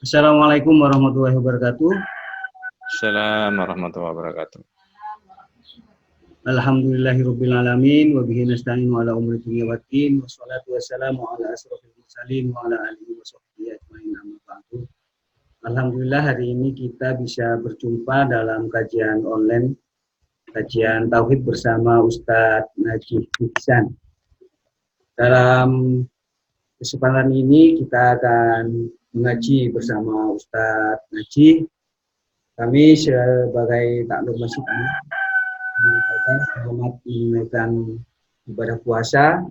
Assalamualaikum warahmatullahi wabarakatuh. Assalamualaikum warahmatullahi wabarakatuh. Alhamdulillahirabbil alamin wa bihi nasta'inu ala umuri dunya waddin wassalatu wassalamu ala asrofil mursalin wa ala alihi washabbihi ajmain amma ba'du. Alhamdulillah hari ini kita bisa berjumpa dalam kajian online, kajian tauhid bersama Ustadz Najih Ihsan. Dalam kesempatan ini kita akan mengaji bersama Ustadz Najih. Kami sebagai takmir masjid selamat menunaikan ibadah puasa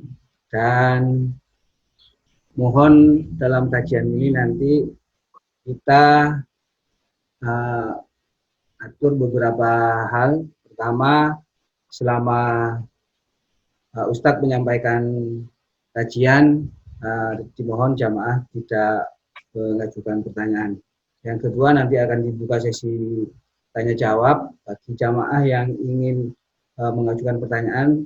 dan mohon dalam kajian ini nanti kita atur beberapa hal. Pertama, selama Ustadz menyampaikan kajian, dimohon jamaah tidak mengajukan pertanyaan. Yang kedua, nanti akan dibuka sesi tanya jawab bagi jamaah yang ingin mengajukan pertanyaan,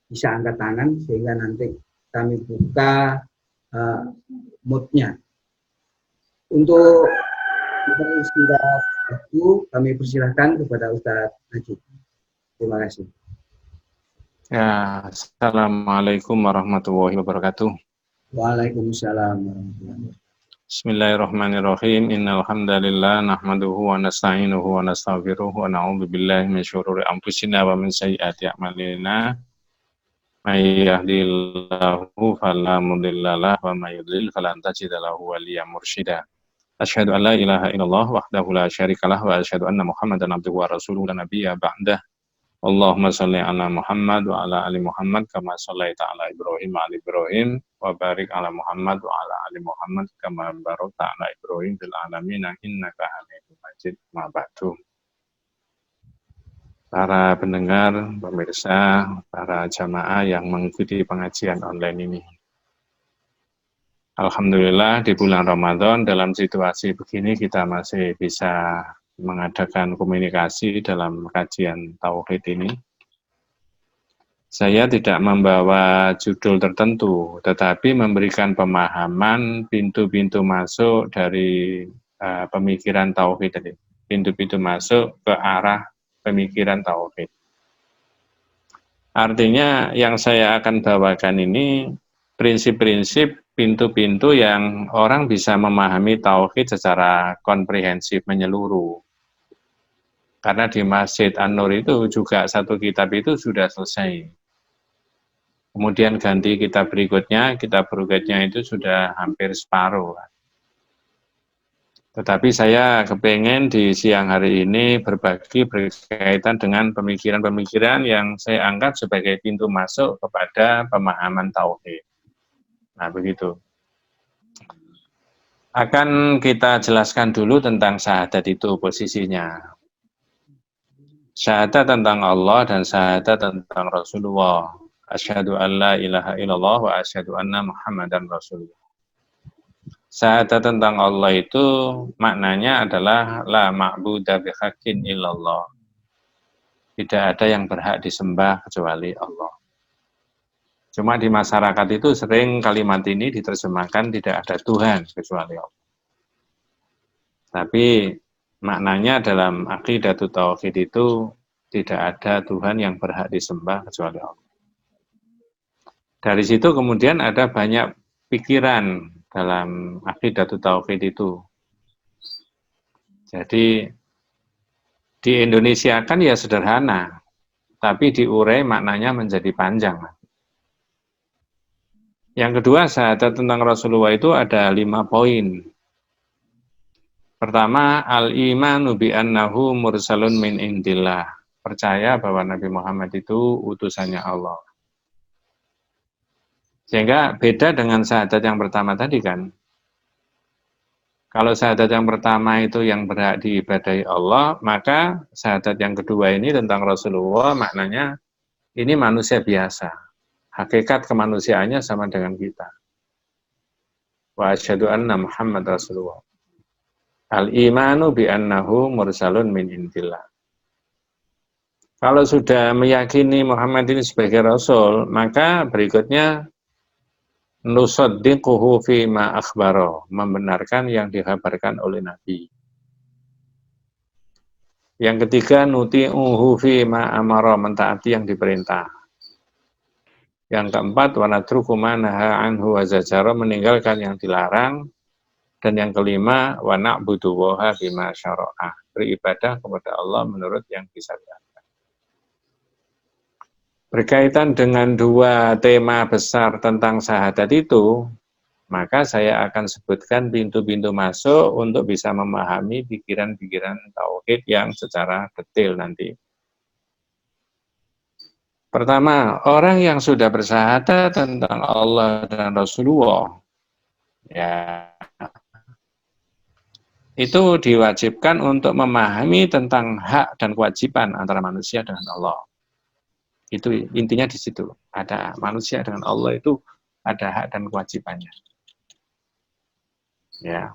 bisa angkat tangan sehingga nanti kami buka moodnya. Untuk istirahat waktu, kami persilahkan kepada Ustadz Najih. Terima kasih. Ya, Assalamualaikum warahmatullahi wabarakatuh. Waalaikumsalam warahmatullahi wabarakatuh. Bismillahirrahmanirrahim. Innal hamdalillah nahmaduhu wa nasta'inuhu wa nastaghfiruh wa na'udzu billahi min syururi anfusina wa min sayyiati a'malina. May yahdihillahu fala mudhillalah wa may yudlil falan tajida lahu waliyyan mursyida. Asyhadu an la ilaha illallah wahdahu la syarikalah wa asyhadu anna Muhammadan abduhu wa rasuluhu la nabiyya ba'dah. Allahumma sholli ala Muhammad wa ala ali Muhammad kama shallaita ala Ibrahim wa ali Ibrahim wa barik ala Muhammad wa ala ali Muhammad kama barakta ala Ibrahim fil alamin innaka Hamidum Majid. Ma ba'du. Para pendengar, pemirsa, para jamaah yang mengikuti pengajian online ini. Alhamdulillah di bulan Ramadan dalam situasi begini kita masih bisa mengadakan komunikasi dalam kajian tauhid ini. Saya tidak membawa judul tertentu, tetapi memberikan pemahaman pintu-pintu masuk dari pemikiran tauhid tadi. Pintu-pintu masuk ke arah pemikiran tauhid. Artinya yang saya akan bawakan ini prinsip-prinsip pintu-pintu yang orang bisa memahami tauhid secara komprehensif menyeluruh. Karena di Masjid An-Nur itu juga satu kitab itu sudah selesai. Kemudian ganti kitab berikutnya itu sudah hampir separuh. Tetapi saya kepengen di siang hari ini berbagi berkaitan dengan pemikiran-pemikiran yang saya anggap sebagai pintu masuk kepada pemahaman tauhid. Nah, begitu. Akan kita jelaskan dulu tentang syahadat itu posisinya. Syahadat tentang Allah dan syahadat tentang Rasulullah. Asyhadu an la ilaha illallah wa asyhadu anna Muhammadan Rasulullah. Syahadat tentang Allah itu maknanya adalah la ma'buda bihaqqin illallah. Tidak ada yang berhak disembah kecuali Allah. Cuma di masyarakat itu sering kalimat ini diterjemahkan tidak ada Tuhan kecuali Allah. Tapi maknanya dalam aqidatul tauhid itu tidak ada Tuhan yang berhak disembah kecuali Allah. Dari situ kemudian ada banyak pikiran dalam aqidatul tauhid itu. Jadi di Indonesia kan ya sederhana, tapi diurai maknanya menjadi panjang. Yang kedua, syahadat tentang Rasulullah itu ada 5 poin. Pertama, al-imanu bi annahu mursalun min indillah. Percaya bahwa Nabi Muhammad itu utusannya Allah. Sehingga beda dengan syahadat yang pertama tadi kan. Kalau syahadat yang pertama itu yang berhak diibadahi Allah, maka syahadat yang kedua ini tentang Rasulullah maknanya ini manusia biasa. Hakikat kemanusiaannya sama dengan kita. Wa asyhadu anna Muhammad Rasulullah. Al-imanu bi annahu mursalun min indillah. Kalau sudah meyakini Muhammad ini sebagai Rasul, maka berikutnya nusaddiquhu fima akhbaro, membenarkan yang dikabarkan oleh Nabi. Yang ketiga, nuti'uhu fima amara, mentaati yang diperintah. Yang keempat, wa natruku ma naha anhu wa zajara, meninggalkan yang dilarang. Dan yang kelima, wa na'budu waha bima syara'a, beribadah kepada Allah menurut yang disyariatkan. Berkaitan dengan dua tema besar tentang syahadat itu, maka saya akan sebutkan pintu-pintu masuk untuk bisa memahami pikiran-pikiran tauhid yang secara detail nanti. Pertama, orang yang sudah bersyahadat tentang Allah dan Rasulullah, ya, itu diwajibkan untuk memahami tentang hak dan kewajiban antara manusia dengan Allah. Itu intinya di situ. Ada manusia dengan Allah itu ada hak dan kewajibannya. Ya.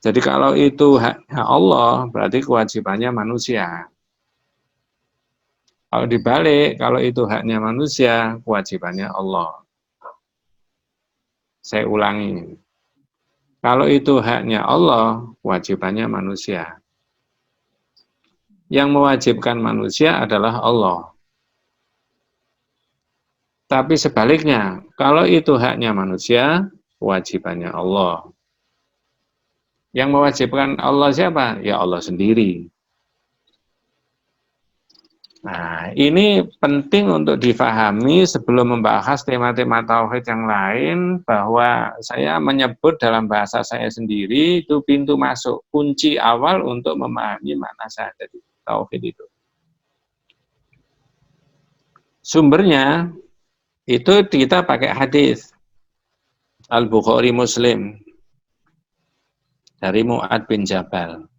Jadi kalau itu hak Allah, berarti kewajibannya manusia. Kalau dibalik, kalau itu haknya manusia, kewajibannya Allah. Saya ulangi. Kalau itu haknya Allah, kewajibannya manusia. Yang mewajibkan manusia adalah Allah. Tapi sebaliknya, kalau itu haknya manusia, kewajibannya Allah. Yang mewajibkan Allah siapa? Ya Allah sendiri. Nah, ini penting untuk difahami sebelum membahas tema-tema tauhid yang lain, bahwa saya menyebut dalam bahasa saya sendiri itu pintu masuk, kunci awal untuk memahami makna syahadat tauhid itu. Sumbernya itu kita pakai hadis Al-Bukhari Muslim dari Mu'ad bin Jabal.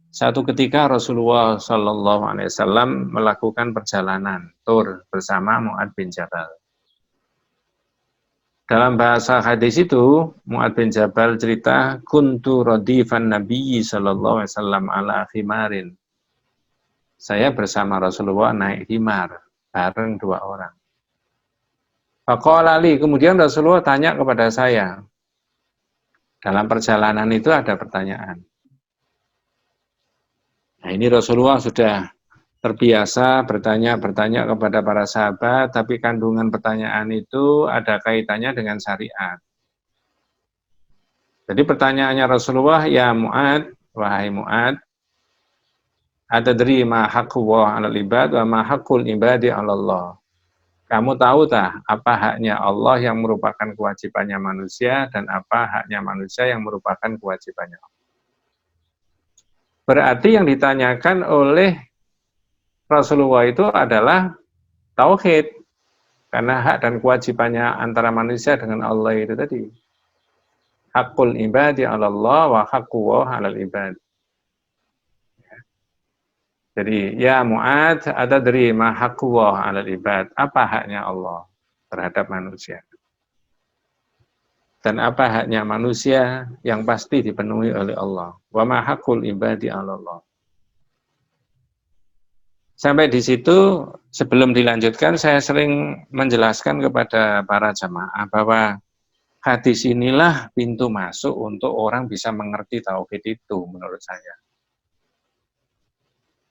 Satu ketika Rasulullah Shallallahu Alaihi Wasallam melakukan perjalanan tur bersama Mu'ad bin Jabal. Dalam bahasa hadis itu, Mu'ad bin Jabal cerita, kuntu radifan Nabi Shallallahu Alaihi Wasallam ala khimarin. Saya bersama Rasulullah naik himar bareng dua orang. Faqala li, kemudian Rasulullah tanya kepada saya. Dalam perjalanan itu ada pertanyaan. Nah, ini Rasulullah sudah terbiasa bertanya kepada para sahabat, tapi kandungan pertanyaan itu ada kaitannya dengan syariat. Jadi pertanyaannya Rasulullah, ya Mu'ad, wahai Mu'ad, atadri ma haqqullah 'alal ibad wa ma haqqul ibadi 'ala Allah. Kamu tahu tak apa haknya Allah yang merupakan kewajibannya manusia dan apa haknya manusia yang merupakan kewajibannya Allah. Berarti yang ditanyakan oleh Rasulullah itu adalah tauhid, karena hak dan kewajibannya antara manusia dengan Allah itu tadi. Hakul ibadi 'ala Allah wa haqqullah 'alal ibad. Jadi, ya Mu'ad, atadri ma haqqullah 'alal ibad. Apa haknya Allah terhadap manusia? Dan apa haknya manusia yang pasti dipenuhi oleh Allah? Wa ma haqqul ibadi 'ala Allah. Sampai di situ, sebelum dilanjutkan, saya sering menjelaskan kepada para jamaah bahwa hadis inilah pintu masuk untuk orang bisa mengerti tauhid itu, menurut saya.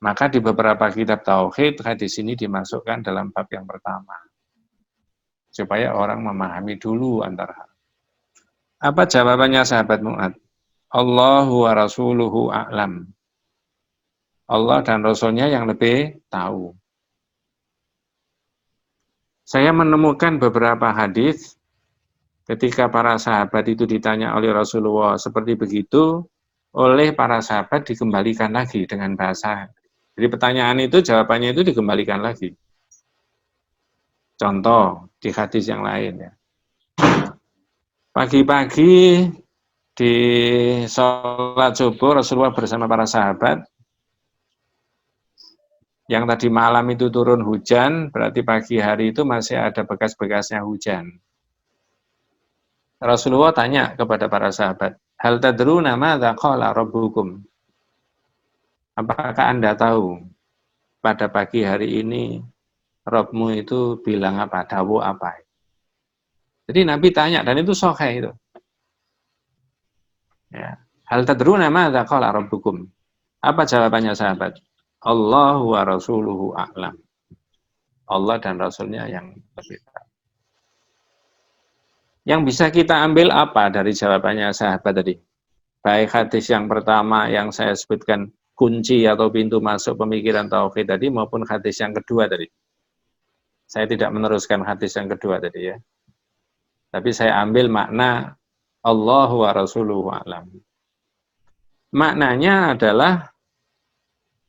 Maka di beberapa kitab tauhid, hadis ini dimasukkan dalam bab yang pertama. Supaya orang memahami dulu antara hal. Apa jawabannya sahabat Mu'ad? Allahu wa rasuluhu a'lam. Allah dan Rasulnya yang lebih tahu. Saya menemukan beberapa hadis ketika para sahabat itu ditanya oleh Rasulullah seperti begitu, oleh para sahabat dikembalikan lagi dengan bahasa. Jadi pertanyaan itu, jawabannya itu dikembalikan lagi. Contoh di hadis yang lain ya. Pagi-pagi di sholat subuh Rasulullah bersama para sahabat. Yang tadi malam itu turun hujan, berarti pagi hari itu masih ada bekas-bekasnya hujan. Rasulullah tanya kepada para sahabat, hal tadruna madza qala rabbukum? Apakah Anda tahu pada pagi hari ini Rabbmu itu bilang apa, dawuh apa? Jadi Nabi tanya, dan itu sahih itu. Ya. Hal tadruna madza qala rabbukum? Apa jawabannya sahabat? Allahu wa rasuluhu a'lam. Allah dan Rasulnya yang lebih tahu. Yang bisa kita ambil apa dari jawabannya sahabat tadi? Baik hadis yang pertama yang saya sebutkan kunci atau pintu masuk pemikiran tauhid tadi maupun hadis yang kedua tadi. Saya tidak meneruskan hadis yang kedua tadi ya. Tapi saya ambil makna Allahu wa rasuluhu a'lam. Maknanya adalah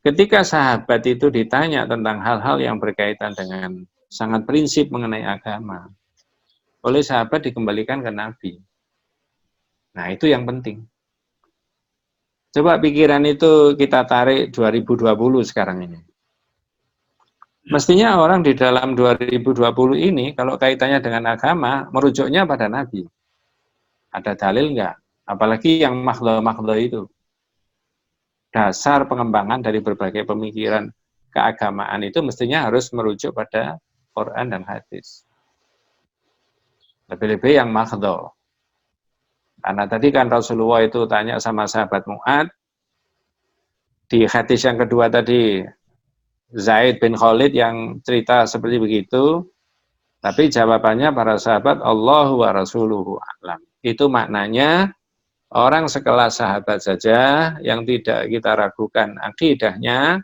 ketika sahabat itu ditanya tentang hal-hal yang berkaitan dengan sangat prinsip mengenai agama, oleh sahabat dikembalikan ke Nabi. Nah, itu yang penting. Coba pikiran itu kita tarik 2020 sekarang ini. Mestinya orang di dalam 2020 ini, kalau kaitannya dengan agama, merujuknya pada Nabi. Ada dalil enggak? Apalagi yang makhlu-makhlu itu. Dasar pengembangan dari berbagai pemikiran keagamaan itu mestinya harus merujuk pada Quran dan hadis. Lebih-lebih yang makhlu. Karena tadi kan Rasulullah itu tanya sama sahabat Mu'ad, di hadis yang kedua tadi, Zaid bin Khalid yang cerita seperti begitu, tapi jawabannya para sahabat, Allahu wa rasuluhu a'lam. Itu maknanya, orang sekelas sahabat saja yang tidak kita ragukan akidahnya,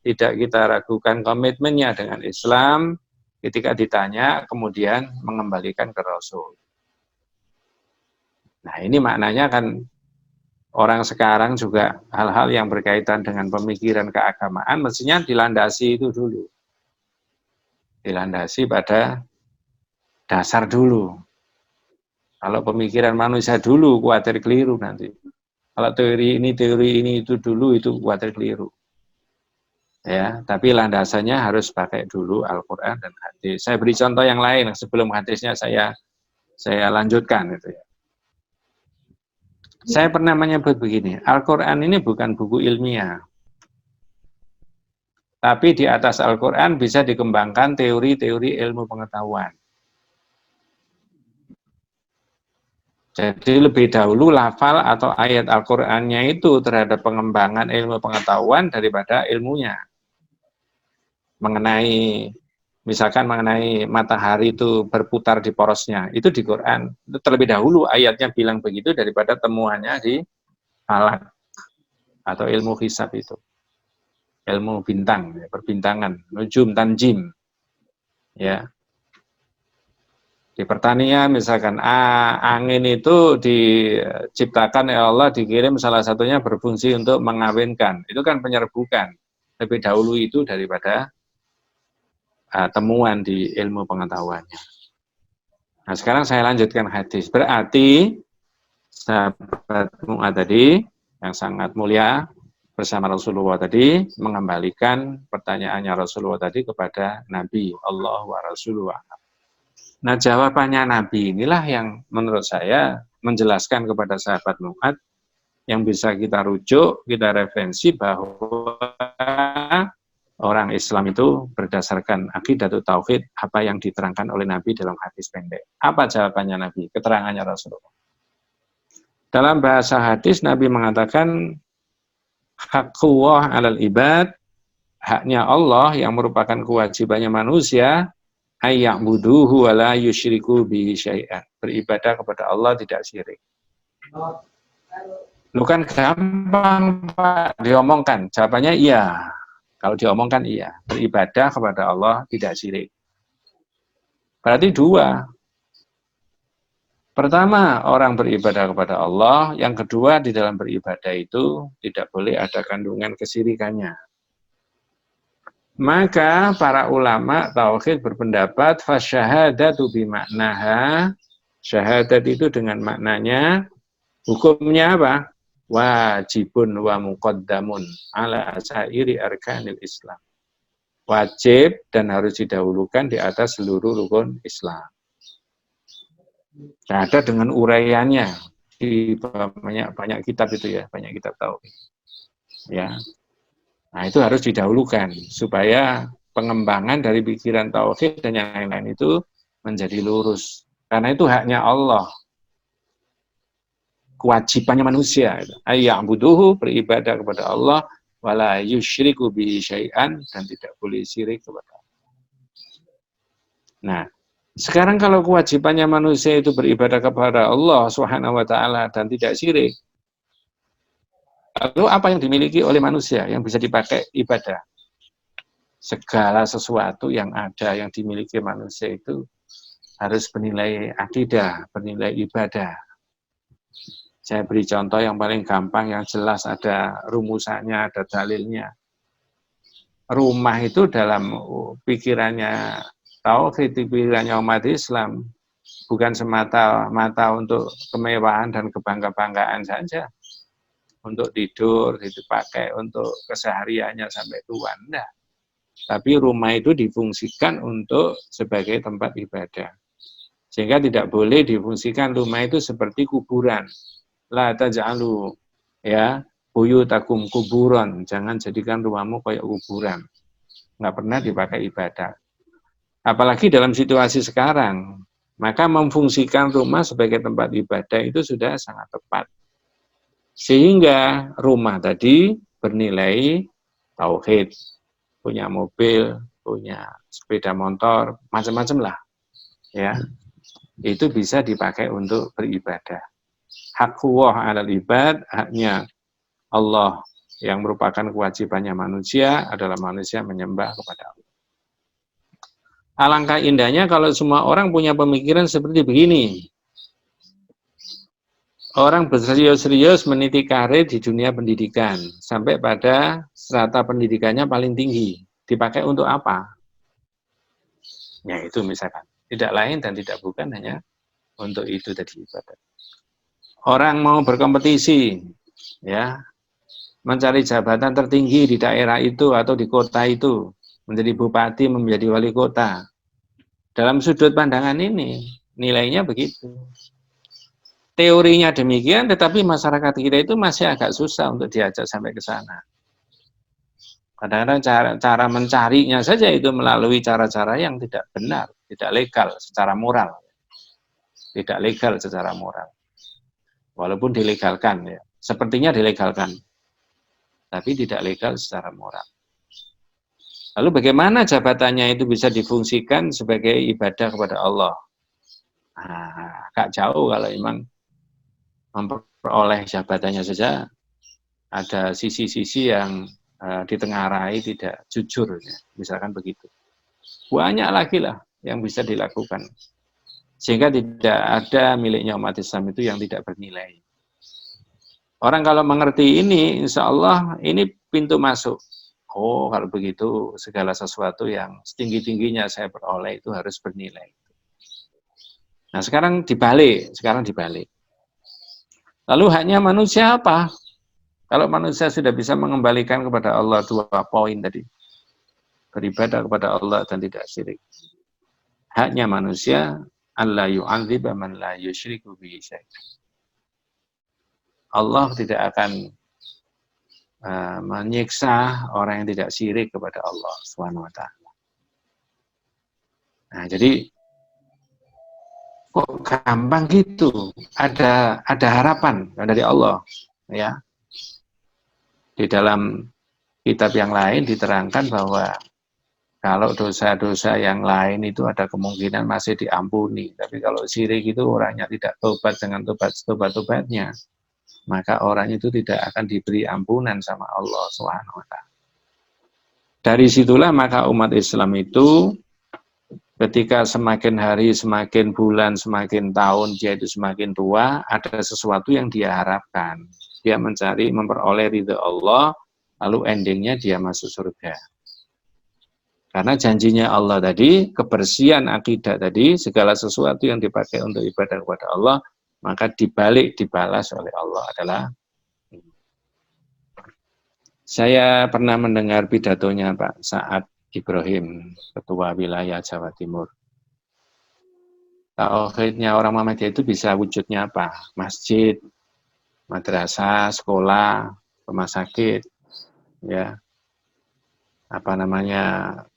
tidak kita ragukan komitmennya dengan Islam, ketika ditanya, kemudian mengembalikan ke Rasul. Nah, ini maknanya kan orang sekarang juga hal-hal yang berkaitan dengan pemikiran keagamaan mestinya dilandasi itu dulu. Dilandasi pada dasar dulu. Kalau pemikiran manusia dulu khawatir keliru nanti. Kalau teori ini itu dulu itu khawatir keliru. Ya, tapi landasannya harus pakai dulu Al-Qur'an dan hadis. Saya beri contoh yang lain sebelum hadisnya saya lanjutkan itu ya. Saya pernah menyebut begini, Al-Quran ini bukan buku ilmiah. Tapi di atas Al-Quran bisa dikembangkan teori-teori ilmu pengetahuan. Jadi lebih dahulu lafal atau ayat Al-Qurannya itu terhadap pengembangan ilmu pengetahuan daripada ilmunya. Misalkan mengenai matahari itu berputar di porosnya, itu di Quran. Itu terlebih dahulu ayatnya bilang begitu daripada temuannya di falak atau ilmu hisab itu. Ilmu bintang, ya, perbintangan, nujum, tanjim. Ya. Di pertanian misalkan angin itu diciptakan oleh Allah, dikirim salah satunya berfungsi untuk mengawinkan. Itu kan penyerbukan. Lebih dahulu itu daripada temuan di ilmu pengetahuannya. Nah, sekarang saya lanjutkan hadis. Berarti sahabat Mu'ad tadi yang sangat mulia bersama Rasulullah tadi mengembalikan pertanyaannya Rasulullah tadi kepada Nabi Allah wa Rasulullah. Nah, jawabannya Nabi inilah yang menurut saya menjelaskan kepada sahabat Mu'ad yang bisa kita rujuk, kita referensi bahwa orang Islam itu berdasarkan akidatul tauhid apa yang diterangkan oleh Nabi dalam hadis pendek. Apa jawabannya Nabi? Keterangannya Rasulullah. Dalam bahasa hadis Nabi mengatakan haqqullah 'alal ibad, haknya Allah yang merupakan kewajibannya manusia ayya'buduhu wa la yusyriku bihi syai'an. Beribadah kepada Allah tidak syirik. Lu kan gampang Pak diomongkan. Jawabannya iya. Kalau diomongkan iya, beribadah kepada Allah tidak syirik. Berarti dua. Pertama, orang beribadah kepada Allah. Yang kedua, di dalam beribadah itu tidak boleh ada kandungan kesyirikannya. Maka para ulama tauhid berpendapat fasyahadatu bimaknaha. Syahadat itu dengan maknanya hukumnya apa? Wajibun wa muqaddamun ala sairi arkanil Islam. Wajib dan harus didahulukan di atas seluruh rukun Islam. Ada dengan uraiannya di banyak kitab itu ya, banyak kitab tauhid. Ya. Nah, itu harus didahulukan supaya pengembangan dari pikiran tauhid dan yang lain-lain itu menjadi lurus. Karena itu haknya Allah. Kewajibannya manusia. Ayya'buduhu, beribadah kepada Allah, wala yusyriku bihi syai'an, dan tidak boleh syirik kepada Allah. Nah, sekarang kalau kewajibannya manusia itu beribadah kepada Allah Subhanahu wa taala dan tidak syirik, lalu apa yang dimiliki oleh manusia yang bisa dipakai ibadah? Segala sesuatu yang ada yang dimiliki manusia itu harus bernilai akidah, bernilai ibadah. Saya beri contoh yang paling gampang, yang jelas, ada rumusannya, ada dalilnya. Rumah itu dalam pikirannya tauhid, pikirannya umat Islam, bukan semata-mata untuk kemewahan dan kebangga-banggaan saja. Untuk tidur, dipakai untuk kesehariannya sampai tua. Enggak. Tapi rumah itu difungsikan untuk sebagai tempat ibadah. Sehingga tidak boleh difungsikan rumah itu seperti kuburan. La taj'alu ya buyutakum kuburan. Jangan jadikan rumahmu kayak kuburan. Nggak pernah dipakai ibadah. Apalagi dalam situasi sekarang, maka memfungsikan rumah sebagai tempat ibadah itu sudah sangat tepat. Sehingga rumah tadi bernilai tauhid, punya mobil, punya sepeda motor, macam-macam lah, ya. Itu bisa dipakai untuk beribadah. Haqqullah 'alal ibad, haknya Allah yang merupakan kewajibannya manusia adalah manusia menyembah kepada Allah. Alangkah indahnya kalau semua orang punya pemikiran seperti begini. Orang berserius-serius meniti karir di dunia pendidikan, sampai pada strata pendidikannya paling tinggi. Dipakai untuk apa? Ya itu misalkan. Tidak lain dan tidak bukan hanya untuk itu tadi ibadah. Orang mau berkompetisi, ya, mencari jabatan tertinggi di daerah itu atau di kota itu, menjadi bupati, menjadi wali kota. Dalam sudut pandangan ini, nilainya begitu. Teorinya demikian, tetapi masyarakat kita itu masih agak susah untuk diajak sampai ke sana. Kadang-kadang cara mencarinya saja itu melalui cara-cara yang tidak benar, tidak legal secara moral. Tidak legal secara moral. Walaupun dilegalkan, ya. Sepertinya dilegalkan, tapi tidak legal secara moral. Lalu bagaimana jabatannya itu bisa difungsikan sebagai ibadah kepada Allah? Nah, agak jauh kalau memang memperoleh jabatannya saja ada sisi-sisi yang ditengarai tidak jujur, ya. Misalkan begitu. Banyak lagi lah yang bisa dilakukan. Sehingga tidak ada miliknya umat Islam itu yang tidak bernilai. Orang kalau mengerti ini, insya Allah ini pintu masuk. Oh, kalau begitu segala sesuatu yang setinggi-tingginya saya peroleh itu harus bernilai. Nah, sekarang dibalik. Lalu haknya manusia apa? Kalau manusia sudah bisa mengembalikan kepada Allah 2 poin tadi. Beribadah kepada Allah dan tidak syirik. Haknya manusia, alla yu'adziba man la yusyriku bihi syai'an. Allah tidak akan menyiksa orang yang tidak syirik kepada Allah Subhanahu wa taala. Nah, jadi kok gampang gitu? Ada harapan dari Allah, ya. Di dalam kitab yang lain diterangkan bahwa kalau dosa-dosa yang lain itu ada kemungkinan masih diampuni. Tapi kalau syirik itu orangnya tidak tobat dengan tobat-tobatnya, maka orang itu tidak akan diberi ampunan sama Allah Subhanahu wa taala. Dari situlah maka umat Islam itu ketika semakin hari, semakin bulan, semakin tahun dia itu semakin tua, ada sesuatu yang dia harapkan. Dia mencari, memperoleh ridha Allah, lalu endingnya dia masuk surga. Karena janjinya Allah tadi, kebersihan akidah tadi, segala sesuatu yang dipakai untuk ibadah kepada Allah, maka dibalik dibalas oleh Allah adalah. Saya pernah mendengar pidatonya Pak Sa'ad Ibrahim, Ketua Wilayah Jawa Timur. Tauhidnya orang Muhammadiyah itu bisa wujudnya apa? Masjid, madrasah, sekolah, rumah sakit, ya. Apa namanya?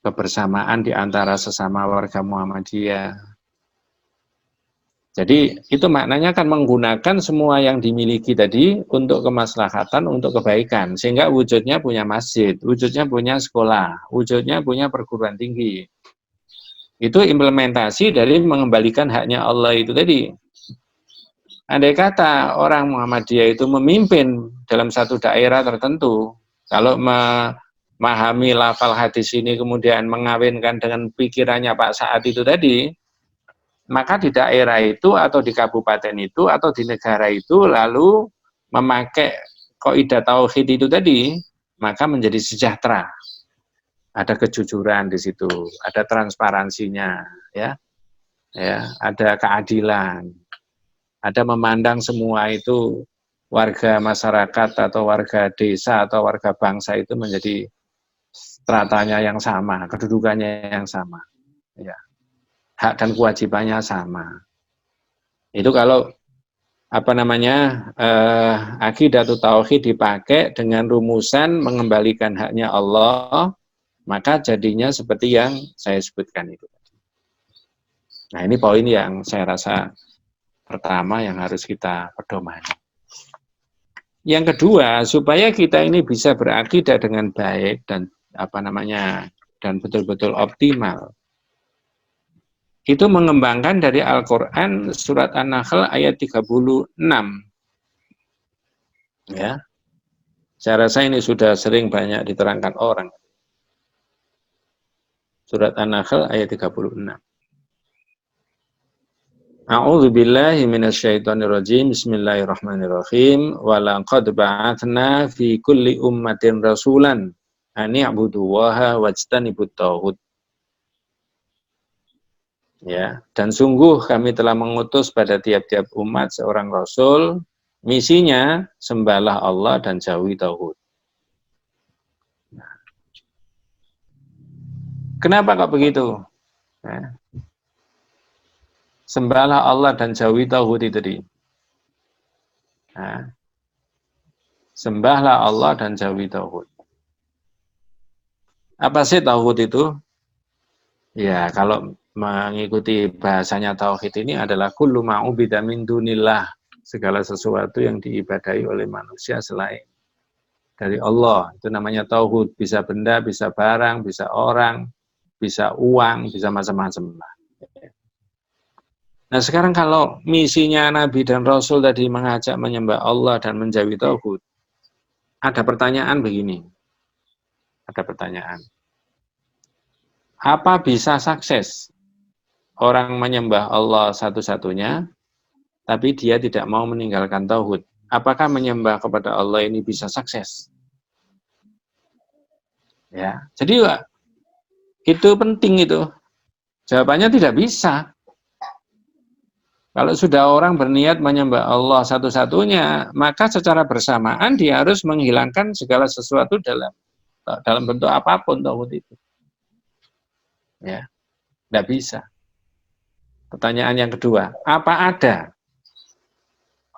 Kebersamaan di antara sesama warga Muhammadiyah. Jadi itu maknanya kan menggunakan semua yang dimiliki tadi untuk kemaslahatan, untuk kebaikan. Sehingga wujudnya punya masjid, wujudnya punya sekolah, wujudnya punya perguruan tinggi. Itu implementasi dari mengembalikan haknya Allah itu tadi. Andai kata orang Muhammadiyah itu memimpin dalam satu daerah tertentu, kalau memahami lafal hadis ini kemudian mengawinkan dengan pikirannya Pak Saad itu tadi, maka di daerah itu atau di kabupaten itu atau di negara itu lalu memakai kaidah tauhid itu tadi, maka menjadi sejahtera. Ada kejujuran di situ, ada transparansinya, ya, ada keadilan, ada memandang semua itu warga masyarakat atau warga desa atau warga bangsa itu menjadi stratanya yang sama, kedudukannya yang sama, ya, hak dan kewajibannya sama. Itu kalau akidatul tauhid dipakai dengan rumusan mengembalikan haknya Allah, maka jadinya seperti yang saya sebutkan itu. Nah, ini poin yang saya rasa pertama yang harus kita pedomani. Yang kedua, supaya kita ini bisa berakidah dengan baik dan dan betul-betul optimal, itu mengembangkan dari Al-Quran surat An-Nahl ayat 36. Ya, saya rasa ini sudah sering banyak diterangkan orang. Surat An-Nahl ayat 36. A'udzu billahi minasyaitonir rajim. Bismillahirrahmanirrahim. Wa laqad ba'atsna fi kulli ummatin rasulan an i'budullaha wajtanibut taghut. Ya, dan sungguh kami telah mengutus pada tiap-tiap umat seorang rasul, misinya sembahlah Allah dan jauhi tauhid. Nah, kenapa kok begitu? Ya. Sembahlah Allah dan jauhi tauhid itu tadi. Nah, sembahlah Allah dan jauhi tauhid. Apa sih tauhid itu? Ya, kalau mengikuti bahasanya tauhid ini adalah kullu ma'ubida min dunillah, segala sesuatu yang diibadahi oleh manusia selain dari Allah. Itu namanya tauhid, bisa benda, bisa barang, bisa orang, bisa uang, bisa macam-macam. Nah, sekarang kalau misinya Nabi dan Rasul tadi mengajak menyembah Allah dan menjauhi tauhid, ada pertanyaan begini. Ada pertanyaan. Apa bisa sukses orang menyembah Allah satu-satunya, tapi dia tidak mau meninggalkan tauhid? Apakah menyembah kepada Allah ini bisa sukses? Ya, jadi itu penting itu. Jawabannya tidak bisa. Kalau sudah orang berniat menyembah Allah satu-satunya, maka secara bersamaan dia harus menghilangkan segala sesuatu dalam bentuk apapun tauhid itu. Ya, tidak bisa. Pertanyaan yang kedua, apa ada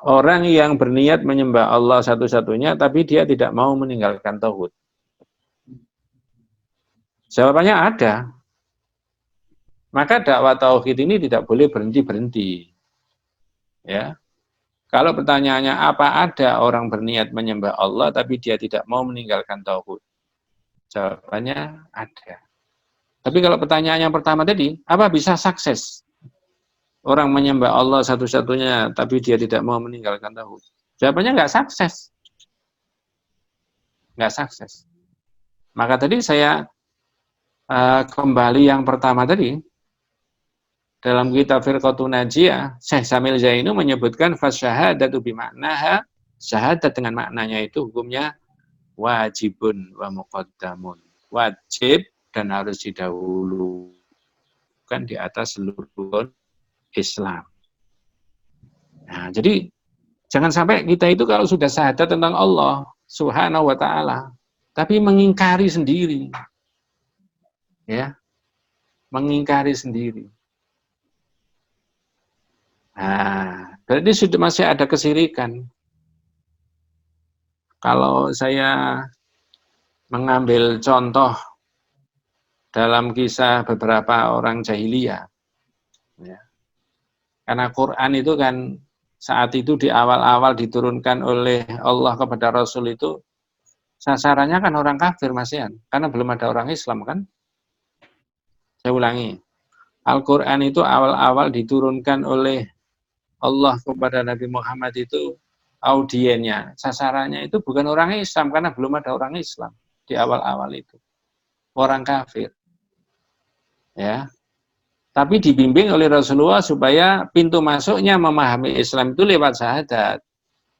orang yang berniat menyembah Allah satu-satunya, tapi dia tidak mau meninggalkan tauhid? Jawabannya ada. Maka dakwah tauhid ini tidak boleh berhenti-berhenti. Ya, kalau pertanyaannya apa ada orang berniat menyembah Allah, tapi dia tidak mau meninggalkan tauhid? Jawabannya ada. Tapi kalau pertanyaan yang pertama tadi, apa bisa sukses orang menyembah Allah satu-satunya, tapi dia tidak mau meninggalkan tauhid? Jawabannya nggak sukses. Nggak sukses. Maka tadi saya kembali yang pertama tadi, dalam kitab Firqatun Najiyah, Syekh Samil Zainu menyebutkan fasyahadatu bimaknaha, syahadat dengan maknanya itu hukumnya wajibun wa muqaddamun. Wajib dan harus didahulukan di atas seluruh Islam. Nah, jadi jangan sampai kita itu kalau sudah syahadat tentang Allah Subhanahu wa taala, tapi mengingkari sendiri. Ya. Mengingkari sendiri. Nah, berarti sudah masih ada kesirikan. Kalau saya mengambil contoh dalam kisah beberapa orang jahiliyah, ya, Karena Quran itu kan saat itu di awal-awal diturunkan oleh Allah kepada Rasul itu sasarannya kan orang kafir, Mas Yan, karena belum ada orang Islam kan. Saya ulangi, Al-Quran itu awal-awal diturunkan oleh Allah kepada Nabi Muhammad itu audiennya, sasarannya itu bukan orang Islam karena belum ada orang Islam di awal-awal itu. Orang kafir. Ya. Tapi dibimbing oleh Rasulullah supaya pintu masuknya memahami Islam itu lewat syahadat.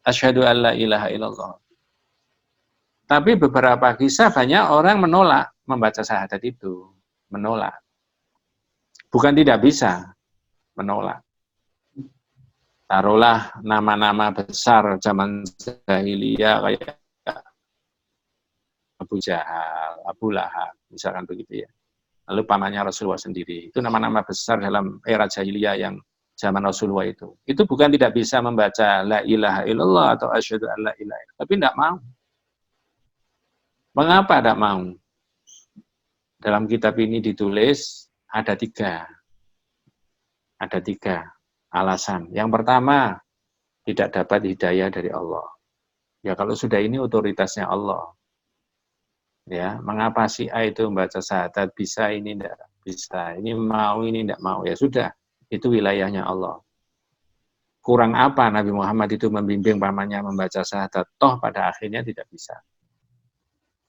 Asyhadu alla ilaha illallah. Tapi beberapa kisah banyak orang menolak membaca syahadat itu. Menolak. Bukan tidak bisa, menolak. Taruhlah nama-nama besar zaman jahiliyah kayak Abu Jahal, Abu Lahab, misalkan begitu ya. Lalu pamannya Rasulullah sendiri. Itu nama-nama besar dalam era jahiliyah yang zaman Rasulullah itu. Itu bukan tidak bisa membaca la ilaha illallah atau asyhadu an la ilaha illallah, tapi tidak mau. Mengapa tidak mau? Dalam kitab ini ditulis ada tiga alasan. Yang pertama, tidak dapat hidayah dari Allah. Ya kalau sudah ini otoritasnya Allah. Ya, mengapa si A itu membaca syahadat bisa, ini tidak bisa, ini tidak mau, ya sudah, itu wilayahnya Allah. Kurang apa Nabi Muhammad itu membimbing pamannya membaca syahadat, toh pada akhirnya tidak bisa.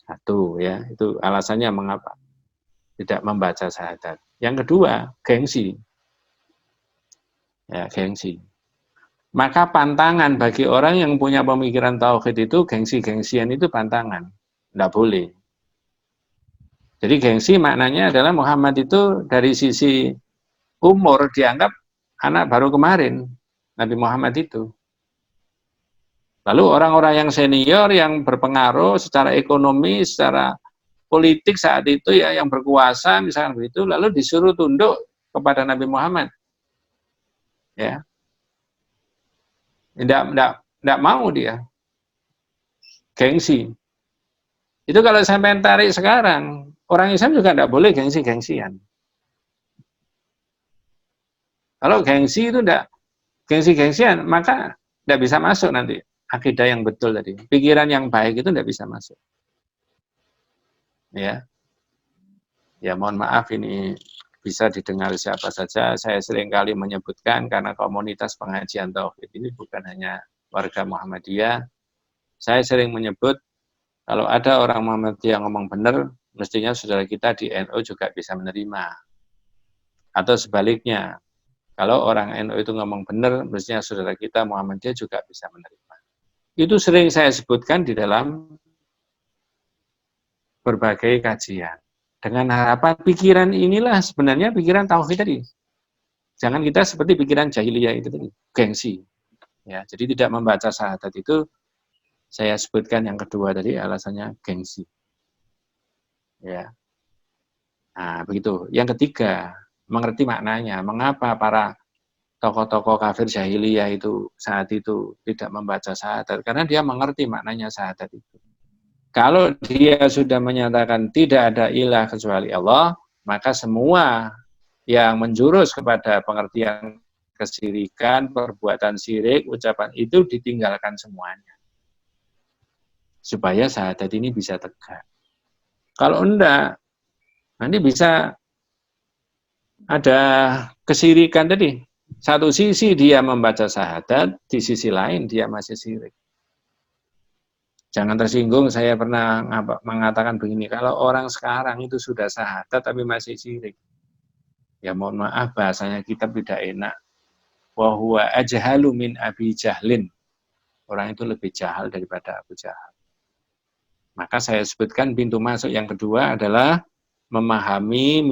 Satu ya, itu alasannya mengapa tidak membaca syahadat. Yang kedua, gengsi. Ya, gengsi. Maka pantangan bagi orang yang punya pemikiran tauhid itu, gengsi-gengsian itu pantangan. Tidak boleh. Jadi gengsi maknanya adalah Muhammad itu dari sisi umur dianggap anak baru kemarin, Nabi Muhammad itu. Lalu orang-orang yang senior, yang berpengaruh secara ekonomi, secara politik saat itu ya, yang berkuasa misalkan begitu, lalu disuruh tunduk kepada Nabi Muhammad. Ya. Tidak mau dia. Gengsi. Itu kalau sampai tarik sekarang, orang Islam juga tidak boleh gengsi-gengsian. Kalau gengsi itu tidak gengsi-gengsian, maka tidak bisa masuk nanti akidah yang betul tadi. Pikiran yang baik itu tidak bisa masuk. Ya, ya mohon maaf ini bisa didengar siapa saja. Saya seringkali menyebutkan karena komunitas pengajian tauhid ini bukan hanya warga Muhammadiyah. Saya sering menyebut kalau ada orang Muhammadiyah ngomong benar, mestinya saudara kita di NU juga bisa menerima. Atau sebaliknya, kalau orang NU itu ngomong benar, mestinya saudara kita Muhammadiyah juga bisa menerima. Itu sering saya sebutkan di dalam berbagai kajian. Dengan harapan pikiran inilah sebenarnya pikiran tauhid tadi. Jangan kita seperti pikiran jahiliyah itu tadi, gengsi. Ya, jadi tidak membaca syahadat itu saya sebutkan yang kedua tadi alasannya gengsi. Ya. Nah, begitu. Yang ketiga, mengerti maknanya. Mengapa para tokoh-tokoh kafir jahiliyah itu saat itu tidak membaca syahadat? Karena dia mengerti maknanya syahadat itu. Kalau dia sudah menyatakan tidak ada ilah kecuali Allah, maka semua yang menjurus kepada pengertian kesyirikan, perbuatan syirik, ucapan itu ditinggalkan semuanya. Supaya syahadat ini bisa tegak. Kalau enggak, nanti bisa ada kesyirikan tadi. Satu sisi dia membaca syahadat, di sisi lain dia masih syirik. Jangan tersinggung, saya pernah mengatakan begini, kalau orang sekarang itu sudah syahadat tapi masih syirik, ya mohon maaf bahasanya kita tidak enak. Wa huwa ajhalu min Abi Jahlin. Orang itu lebih jahal daripada Abu Jahal. Maka saya sebutkan pintu masuk yang kedua adalah memahami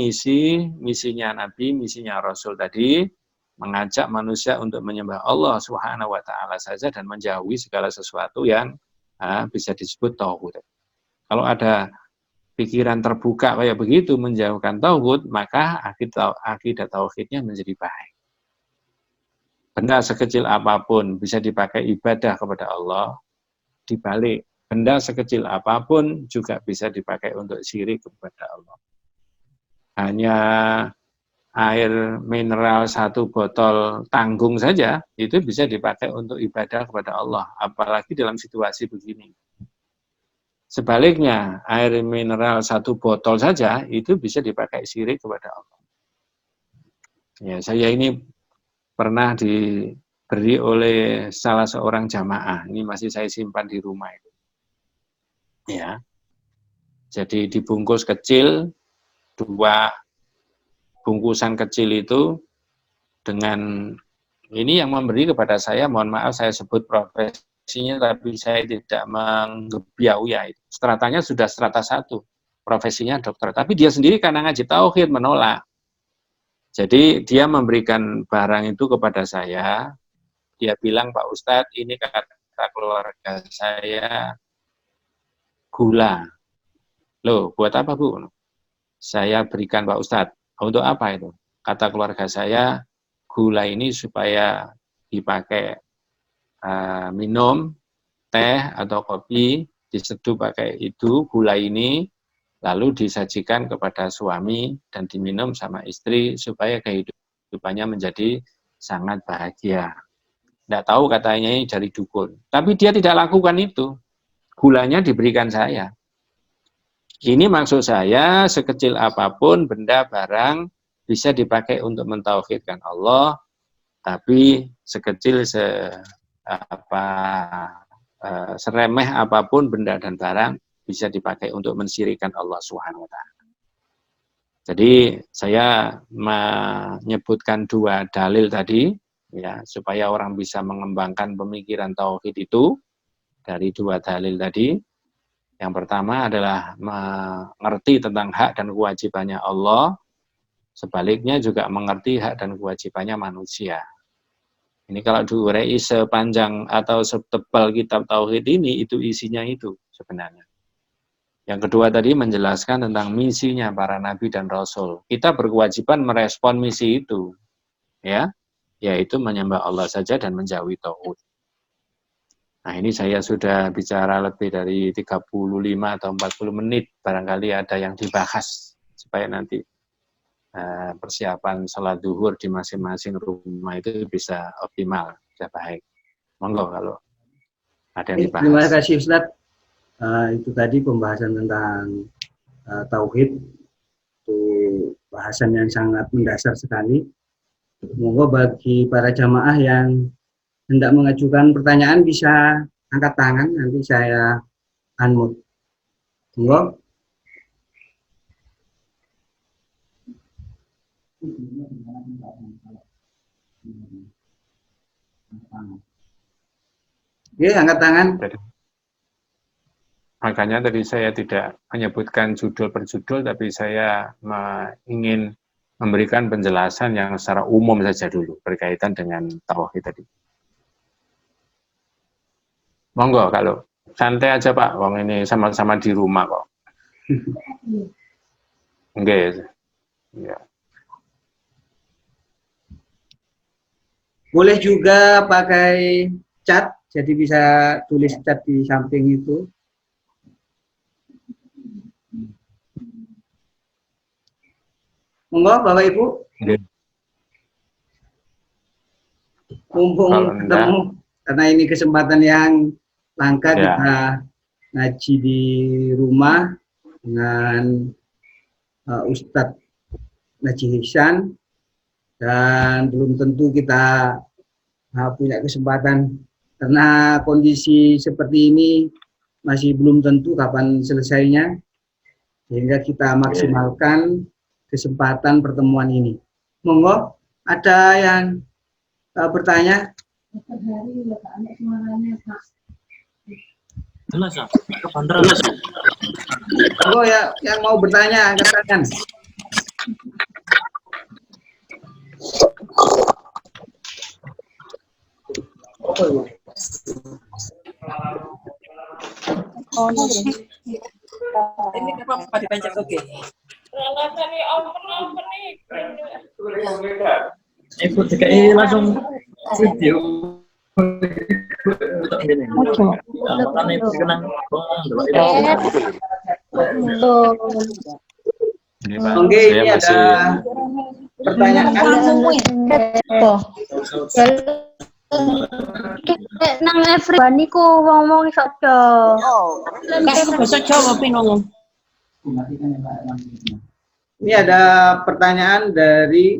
misinya Nabi, misinya Rasul tadi, mengajak manusia untuk menyembah Allah Subhanahu wa taala saja dan menjauhi segala sesuatu yang bisa disebut tauhid. Kalau ada pikiran terbuka kayak begitu menjauhkan tauhid, maka akidah tauhidnya menjadi baik. Benda sekecil apapun bisa dipakai ibadah kepada Allah, dibalik benda sekecil apapun juga bisa dipakai untuk syirik kepada Allah. Hanya air mineral 1 botol tanggung saja itu bisa dipakai untuk ibadah kepada Allah, apalagi dalam situasi begini. Sebaliknya, air mineral 1 botol saja itu bisa dipakai syirik kepada Allah. Ya, saya ini pernah diberi oleh salah seorang jamaah, ini masih saya simpan di rumah itu. Ya, jadi dibungkus kecil, 2 bungkusan kecil itu dengan ini yang memberi kepada saya, mohon maaf saya sebut profesinya, tapi saya tidak menggebiau ya. Stratanya sudah strata 1, profesinya dokter. Tapi dia sendiri karena ngaji tauhid menolak. Jadi dia memberikan barang itu kepada saya. Dia bilang, Pak Ustadz, ini kata keluarga saya gula. Loh, buat apa Bu? Saya berikan Pak Ustadz. Untuk apa itu? Kata keluarga saya, gula ini supaya dipakai minum, teh atau kopi, diseduh pakai itu, gula ini, lalu disajikan kepada suami dan diminum sama istri supaya kehidupannya menjadi sangat bahagia. Tidak tahu katanya ini dari dukun. Tapi dia tidak lakukan itu. Gulanya diberikan saya. Ini maksud saya, sekecil apapun benda barang bisa dipakai untuk mentauhidkan Allah, tapi sekecil seremeh apapun benda dan barang bisa dipakai untuk mensyirikkan Allah Subhanahu wa taala. Jadi saya menyebutkan 2 dalil tadi ya, supaya orang bisa mengembangkan pemikiran tauhid itu dari 2 dalil tadi. Yang pertama adalah mengerti tentang hak dan kewajibannya Allah, sebaliknya juga mengerti hak dan kewajibannya manusia. Ini kalau diurei sepanjang atau setebal kitab tauhid ini, itu isinya itu sebenarnya. Yang kedua tadi menjelaskan tentang misinya para nabi dan rasul. Kita berkewajiban merespon misi itu, ya, yaitu menyembah Allah saja dan menjauhi tauhid. Nah, ini saya sudah bicara lebih dari 35 atau 40 menit. Barangkali ada yang dibahas supaya nanti persiapan sholat zuhur di masing-masing rumah itu bisa optimal, bisa baik. Monggo kalau ada yang dibahas. Terima kasih Ustaz. Itu tadi pembahasan tentang tauhid. Itu bahasan yang sangat mendasar sekali. Monggo bagi para jamaah yang hendak mengajukan pertanyaan bisa angkat tangan, nanti saya unmute. Monggo. Oke, angkat tangan. Makanya tadi saya tidak menyebutkan judul per judul, tapi saya ingin memberikan penjelasan yang secara umum saja dulu berkaitan dengan tauhid tadi. Monggo, kalau santai aja Pak, wong ini sama-sama di rumah kok. Enggak ya. Boleh juga pakai chat, jadi bisa tulis chat di samping itu. Monggo Bapak Ibu. Mumpung ketemu, karena ini kesempatan yang langka ya. Kita ngaji di rumah dengan Ustadz Najih Ihsan, dan belum tentu kita punya kesempatan karena kondisi seperti ini masih belum tentu kapan selesainya, sehingga kita maksimalkan kesempatan pertemuan ini. Monggo, ada yang bertanya? Oh ya, yang mau bertanya angkat tangan. Ini apa dipencet oke. Ibu DKI langsung video. Makanya ibu kenang. Oke, ini ada Pertanyaan nang everybody ku ngomong iso Bahasa Jawa pinong. ini ada pertanyaan dari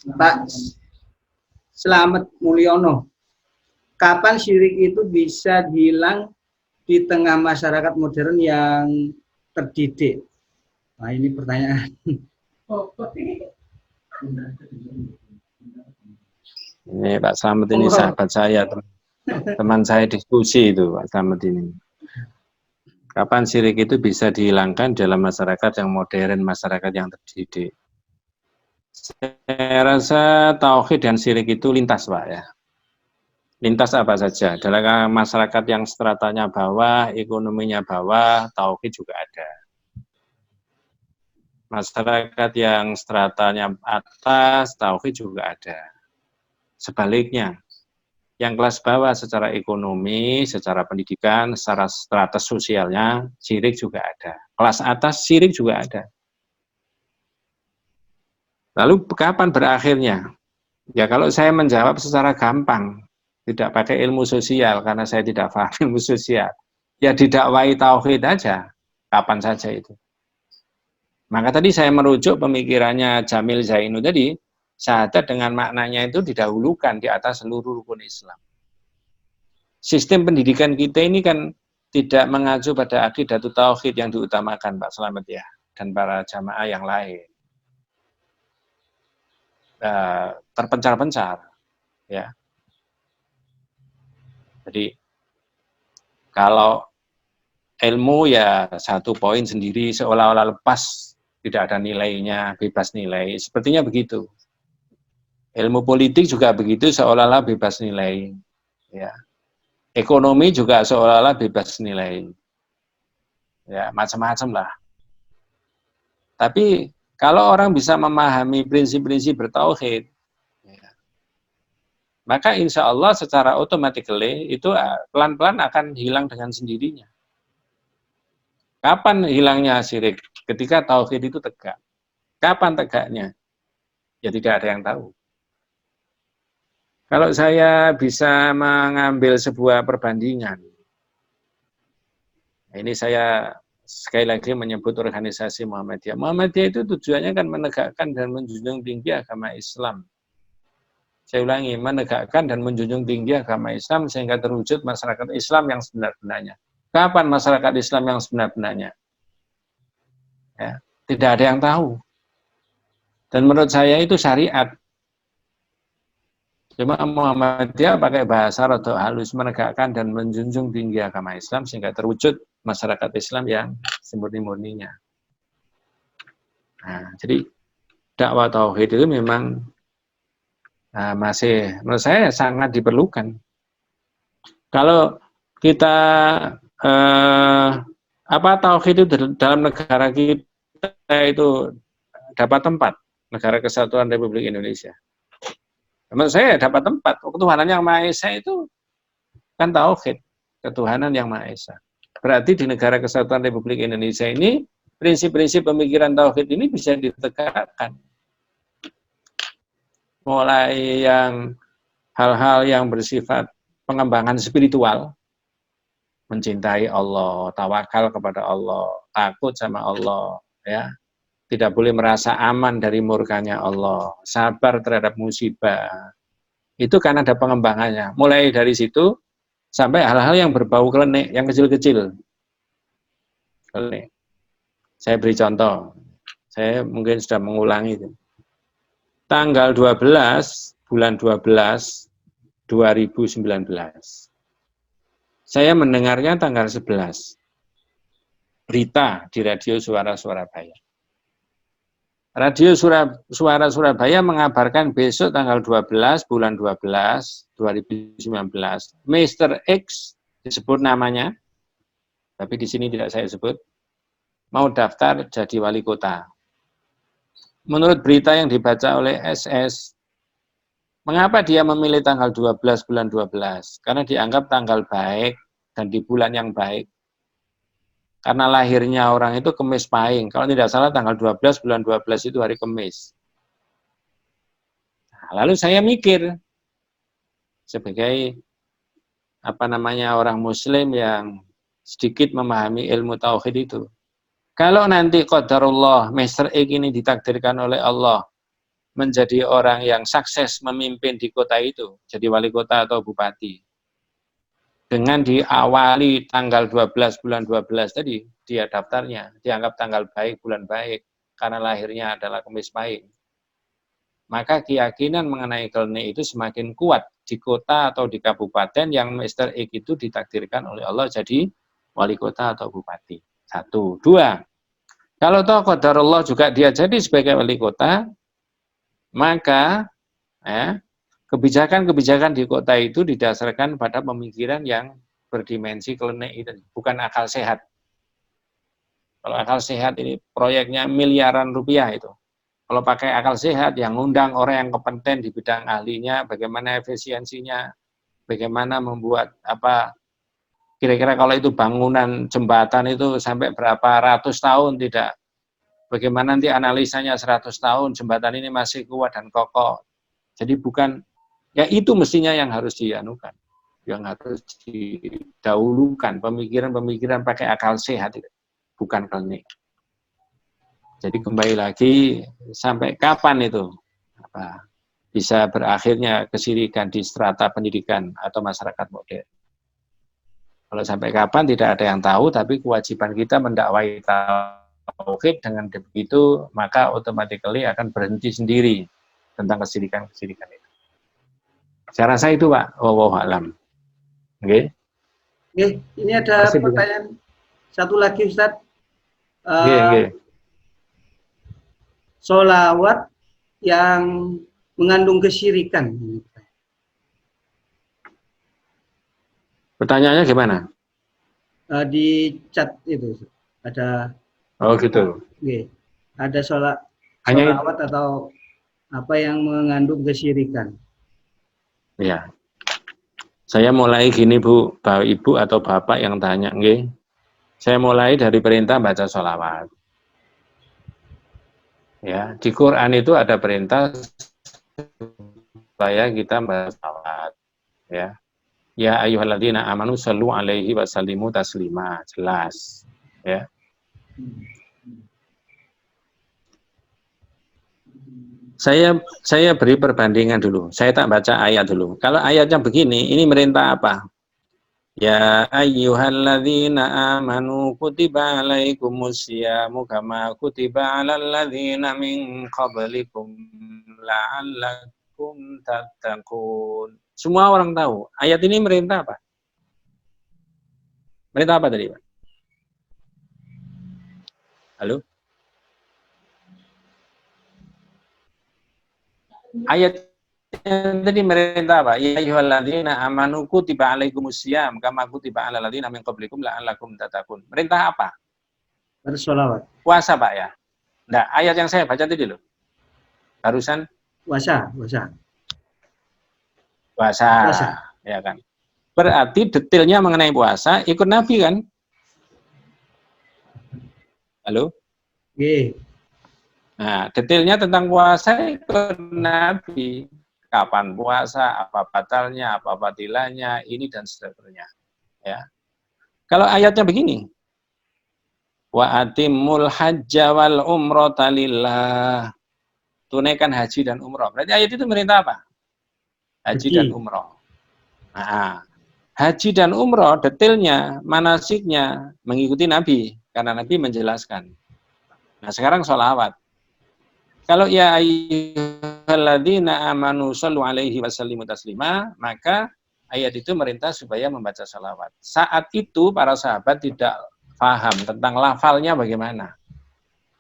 Pak Slamet Mulyono. Kapan syirik itu bisa hilang di tengah masyarakat modern yang terdidik? Nah, ini pertanyaan. Ini Pak Slamet ini sahabat saya, teman saya diskusi itu Pak Slamet ini. Kapan syirik itu bisa dihilangkan dalam masyarakat yang modern, masyarakat yang terdidik? Saya rasa tauhid dan syirik itu lintas Pak ya. Lintas apa saja. Dalam masyarakat yang stratanya bawah, ekonominya bawah, tauhid juga ada. Masyarakat yang stratanya atas, tauhid juga ada. Sebaliknya, yang kelas bawah secara ekonomi, secara pendidikan, secara strata sosialnya, syirik juga ada. Kelas atas, syirik juga ada. Lalu kapan berakhirnya? Ya kalau saya menjawab secara gampang, tidak pakai ilmu sosial, karena saya tidak paham ilmu sosial, ya didakwai tauhid aja, kapan saja itu. Maka tadi saya merujuk pemikirannya Jamil Zainu tadi, syahadat dengan maknanya itu didahulukan di atas seluruh rukun Islam. Sistem pendidikan kita ini kan tidak mengacu pada aqidatul tauhid yang diutamakan Pak Slamet ya, dan para jamaah yang lain. Terpencar-pencar ya. Jadi kalau ilmu ya satu poin sendiri seolah-olah lepas, tidak ada nilainya, bebas nilai, sepertinya begitu. Ilmu politik juga begitu, seolah-olah bebas nilai ya. Ekonomi juga seolah-olah bebas nilai ya, macam-macam lah. Tapi kalau orang bisa memahami prinsip-prinsip bertauhid, ya, maka insya Allah secara automatically itu pelan-pelan akan hilang dengan sendirinya. Kapan hilangnya syirik? Ketika tauhid itu tegak. Kapan tegaknya? Ya tidak ada yang tahu. Kalau saya bisa mengambil sebuah perbandingan, ini saya sekali lagi menyebut organisasi Muhammadiyah. Muhammadiyah itu tujuannya kan menegakkan dan menjunjung tinggi agama Islam. Saya ulangi, menegakkan dan menjunjung tinggi agama Islam sehingga terwujud masyarakat Islam yang sebenar-benarnya. Kapan masyarakat Islam yang sebenar-benarnya? Ya, tidak ada yang tahu. Dan menurut saya itu syariat. Cuma Muhammadiyah pakai bahasa rada halus, menegakkan dan menjunjung tinggi agama Islam sehingga terwujud masyarakat Islam yang semurni-murninya. Nah, jadi dakwah tauhid itu memang masih menurut saya sangat diperlukan. Kalau kita tauhid itu dalam negara kita itu dapat tempat, negara Kesatuan Republik Indonesia. Menurut saya dapat tempat. Ketuhanan yang Maha Esa itu kan tauhid, ketuhanan yang Maha Esa. Berarti di negara Kesatuan Republik Indonesia ini prinsip-prinsip pemikiran tauhid ini bisa ditegakkan. Mulai yang hal-hal yang bersifat pengembangan spiritual, mencintai Allah, tawakal kepada Allah, takut sama Allah, ya. Tidak boleh merasa aman dari murkanya Allah, sabar terhadap musibah. Itu kan ada pengembangannya. Mulai dari situ sampai hal-hal yang berbau klenik, yang kecil-kecil. Klenik. Saya beri contoh. Saya mungkin sudah mengulangi itu. Tanggal 12 bulan 12 2019. Saya mendengarnya tanggal 11. Berita di Radio Suara Surabaya. Radio Suara Surabaya mengabarkan besok tanggal 12 bulan 12 2019, Mr. X disebut namanya, tapi di sini tidak saya sebut, mau daftar jadi wali kota. Menurut berita yang dibaca oleh SS, mengapa dia memilih tanggal 12 bulan 12? Karena dianggap tanggal baik dan di bulan yang baik. Karena lahirnya orang itu Kemis Pahing. Kalau tidak salah tanggal 12 bulan 12 itu hari Kemis. Nah, lalu saya mikir sebagai orang Muslim yang sedikit memahami ilmu tauhid itu. Kalau nanti qadarullah Mr. X ini ditakdirkan oleh Allah menjadi orang yang sukses memimpin di kota itu, jadi wali kota atau bupati. Dengan diawali tanggal 12 bulan 12 tadi, dia daftarnya, dianggap tanggal baik, bulan baik, karena lahirnya adalah Kemis Pahing. Maka keyakinan mengenai kelni itu semakin kuat di kota atau di kabupaten yang Mr. X itu ditakdirkan oleh Allah jadi wali kota atau bupati. 1. 2. Kalau toh qadarullah juga dia jadi sebagai wali kota, maka kebijakan-kebijakan di kota itu didasarkan pada pemikiran yang berdimensi klinik itu, bukan akal sehat. Kalau akal sehat ini proyeknya miliaran rupiah itu. Kalau pakai akal sehat yang ngundang orang yang kompeten di bidang ahlinya, bagaimana efisiensinya, bagaimana membuat kira-kira kalau itu bangunan jembatan itu sampai berapa ratus tahun tidak, bagaimana nanti analisanya 100 tahun jembatan ini masih kuat dan kokoh. Jadi bukan, ya itu mestinya yang harus dianukan, yang harus didahulukan, pemikiran-pemikiran pakai akal sehat itu, bukan klinik. Jadi kembali lagi, sampai kapan itu bisa berakhirnya kesyirikan di strata pendidikan atau masyarakat modern. Kalau sampai kapan tidak ada yang tahu, tapi kewajiban kita mendakwai tauhid dengan begitu, maka automatically akan berhenti sendiri tentang kesyirikan-kesyirikan itu. Saya rasa itu, Pak. Wallahu a'lam. Oke. Oke, ini ada pertanyaan satu lagi, Ustaz. Sholawat yang mengandung kesyirikan. Pertanyaannya gimana? Di chat itu ada. Oh gitu. Oke. Ada sholawat atau apa yang mengandung kesyirikan. Ya. Saya mulai gini, Bu, Ibu atau Bapak yang tanya, nggih. Saya mulai dari perintah baca sholawat. Ya, di Quran itu ada perintah supaya kita baca sholawat. Ya. Ya ayyuhalladzina amanu shallu alaihi wa sallimu taslima. Jelas. Ya. Saya beri perbandingan dulu. Saya tak baca ayat dulu. Kalau ayatnya begini, ini merintah apa? Ya ayyuhalladzina amanu kutiba alaikumusyamu kama kutiba alal ladzina min qablikum la'allakum tattaqun. Semua orang tahu. Ayat ini merintah apa? Merintah apa tadi, Pak? Halo? Ayat yang tadi merintah apa? Ya ayyuhalladzina amanu kutiba alaikumussyam kama kutiba alal ladzina min qablikum la'allakum tattaqun. Merintah apa? Bersolawat. Puasa, Pak, ya. Nah, ayat yang saya baca tadi loh. Barusan Puasa. Ya kan. Berarti detailnya mengenai puasa ikut Nabi kan? Halo? Oke. Nah, detailnya tentang puasa ikut Nabi. Kapan puasa, apa batalnya, apa batilannya, ini dan seterusnya. Ya. Kalau ayatnya begini, wa atimul hajja wal umrata lillah. Tunaikan haji dan umroh. Berarti ayat itu merintah apa? Haji dan umroh. Nah, haji dan umroh detailnya, manasiknya mengikuti Nabi, karena Nabi menjelaskan. Nah, sekarang sholawat. Kalau ya ayyuhalladzina amanu shallu alaihi wasallimu taslima, maka ayat itu merintah supaya membaca sholawat. Saat itu para sahabat tidak paham tentang lafalnya bagaimana.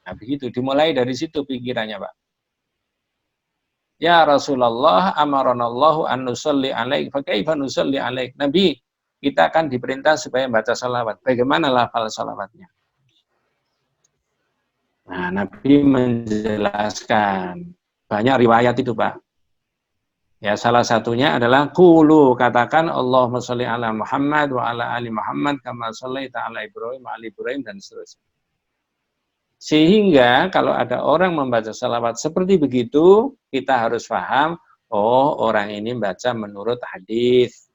Nah, begitu dimulai dari situ pikirannya, Pak. Ya Rasulullah amaranallahu an nusalli alaik, fa kaifa nusalli alaik? Nabi, kita akan diperintah supaya membaca sholawat. Bagaimana lafal sholawatnya? Nah, Nabi menjelaskan. Banyak riwayat itu, Pak. Ya, salah satunya adalah qulu, katakan Allahumma sholli ala Muhammad wa ala ali Muhammad kama shallaita ala Ibrahim wa ali Ibrahim dan seterusnya. Sehingga kalau ada orang membaca salawat seperti begitu, kita harus paham, oh orang ini baca menurut hadis.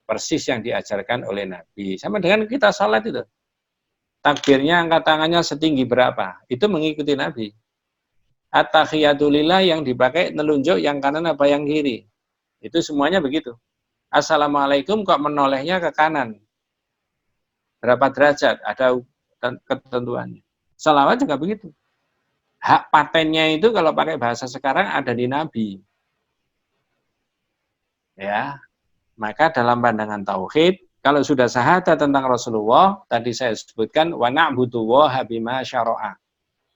Persis yang diajarkan oleh Nabi. Sama dengan kita salat itu. Takbirnya angkat tangannya setinggi berapa? Itu mengikuti Nabi. At-tahiyatulillah yang dipakai nelunjuk yang kanan apa yang kiri. Itu semuanya begitu. Assalamualaikum kok menolehnya ke kanan. Berapa derajat? Ada ketentuannya. Salawat juga begitu. Hak patennya itu kalau pakai bahasa sekarang ada di Nabi. Ya, maka dalam pandangan tauhid, kalau sudah syahadat tentang Rasulullah, tadi saya sebutkan wa na'budu waha bima syara'a.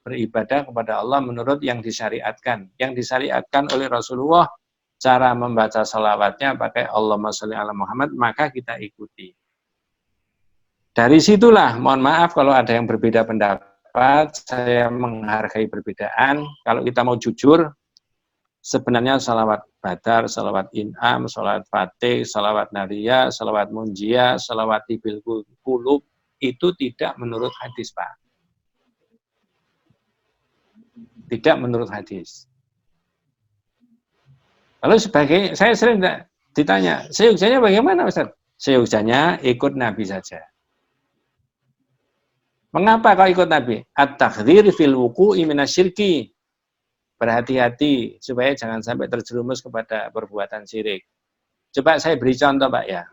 Beribadah kepada Allah menurut yang disyariatkan. Yang disyariatkan oleh Rasulullah, cara membaca salawatnya pakai Allahumma sholli ala Muhammad, maka kita ikuti. Dari situlah, mohon maaf kalau ada yang berbeda pendapat, saya menghargai perbedaan. Kalau kita mau jujur, sebenarnya salawat badar, salawat in'am, salawat fatih, salawat nariyah, salawat munjiyah, salawat tibil qulub, itu tidak menurut hadis, Pak. Tidak menurut hadis. Lalu saya sering ditanya, seyuksanya bagaimana Ustaz? Seyuksanya ikut Nabi saja. Mengapa kau ikut Nabi? At-takhdhir fil wuqu'i minasyirki. Berhati-hati supaya jangan sampai terjerumus kepada perbuatan syirik. Coba saya beri contoh Pak ya.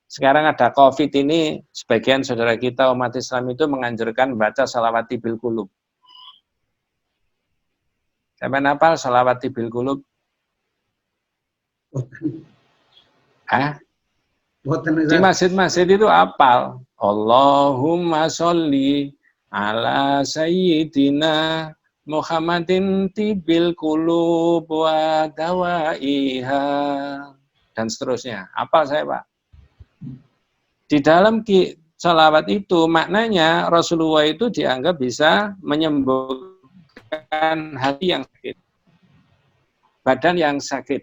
Sekarang ada COVID ini, sebagian saudara kita umat Islam itu menganjurkan baca salawat tibil qulub. Sampai nafal salawat tibil qulub? Di masjid-masjid itu apal. Allahumma sholli ala sayyidina Muhammadin tibil qulub wa dawaiha. Dan seterusnya. Apal saya Pak. Di dalam salawat itu maknanya Rasulullah itu dianggap bisa menyembuhkan hati yang sakit, badan yang sakit,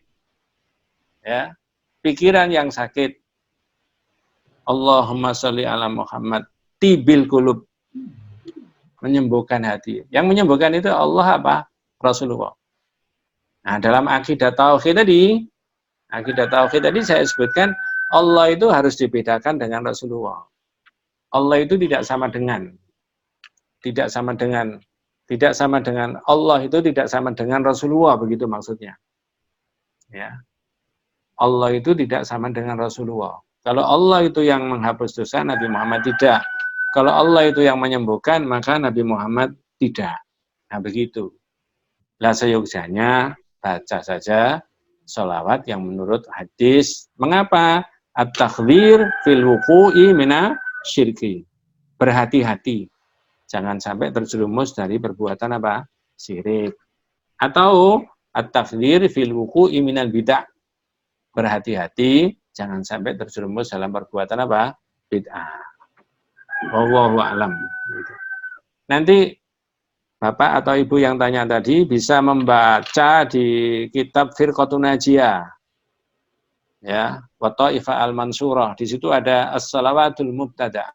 ya, pikiran yang sakit. Allahumma sholli ala Muhammad tibil qulub, menyembuhkan hati. Yang menyembuhkan itu Allah apa? Rasulullah. Nah, dalam akidah tauhid tadi saya sebutkan Allah itu harus dibedakan dengan Rasulullah. Allah itu tidak sama dengan Allah itu tidak sama dengan Rasulullah, begitu maksudnya. Ya. Allah itu tidak sama dengan Rasulullah. Kalau Allah itu yang menghapus dosa, Nabi Muhammad tidak. Kalau Allah itu yang menyembuhkan, maka Nabi Muhammad tidak. Nah begitu. Lah seyogyanya baca saja sholawat yang menurut hadis. Mengapa? At-takhdhir fil wuqu'i minasyirki. Berhati-hati. Jangan sampai terjerumus dari perbuatan apa? Syirik. Atau at-takhdhir fil wuqu'i minal bid'ah. Berhati-hati, jangan sampai terjerumus dalam perbuatan apa? Bid'ah. Wallahu a'lam. Nanti Bapak atau Ibu yang tanya tadi bisa membaca di kitab Firqatun Najiyah. Ya, wa Tha'ifah al-Mansurah. Di situ ada as-salawatul mubtada'.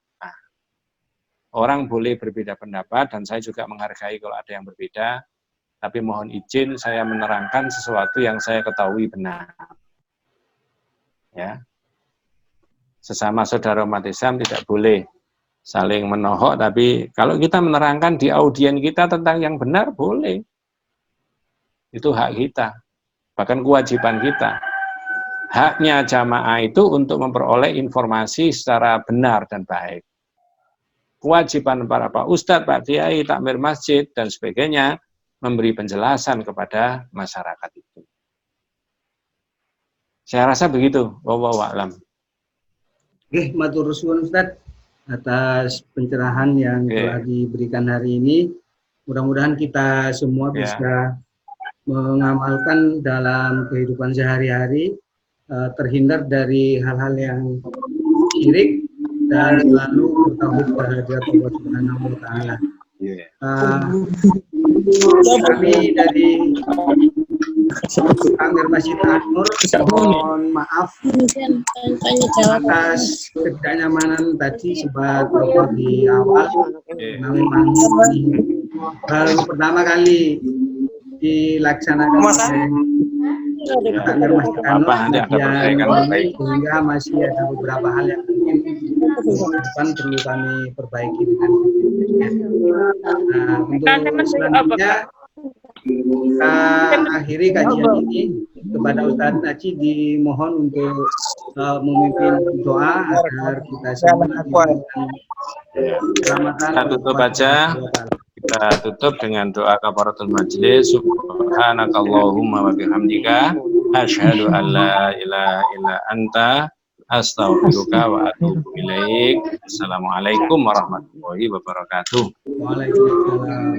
Orang boleh berbeda pendapat dan saya juga menghargai kalau ada yang berbeda. Tapi mohon izin saya menerangkan sesuatu yang saya ketahui benar. Ya. Sesama saudara umat Islam tidak boleh saling menohok, tapi kalau kita menerangkan di audien kita tentang yang benar, boleh. Itu hak kita. Bahkan kewajiban kita. Haknya jamaah itu untuk memperoleh informasi secara benar dan baik. Kewajiban para Pak Ustadz, Pak Kiai, takmir masjid, dan sebagainya, memberi penjelasan kepada masyarakat itu. Saya rasa begitu. Wallahu a'lam. Oke, matur nuwun Ustadz atas pencerahan yang telah diberikan hari ini. Mudah-mudahan kita semua bisa mengamalkan dalam kehidupan sehari-hari, terhindar dari hal-hal yang syirik, dan selalu bertauhid terhadap Allah Subhanahu wa Ta'ala. Kami dari Amir Masjid An-Nur, mohon maaf atas ketidaknyamanan tadi sempat telepon di awal. Karena memang ini baru pertama kali dilaksanakan oleh Amir Masjid An-Nur, sehingga masih ada beberapa hal yang mungkin depan perlu kami perbaiki dengan untuk selanjutnya kita akhiri kajian ini. Kepada Ustadz Najih dimohon untuk memimpin doa agar kita semua diberikan keselamatan. Kita tutup aja. Kita tutup dengan doa kafaratul majlis. Subhanakallahumma wa bihamdika asyhadu an la ilaha illa anta astaghfiruka wa atubu ilaik. Assalamualaikum warahmatullahi wabarakatuh. Waalaikumsalam.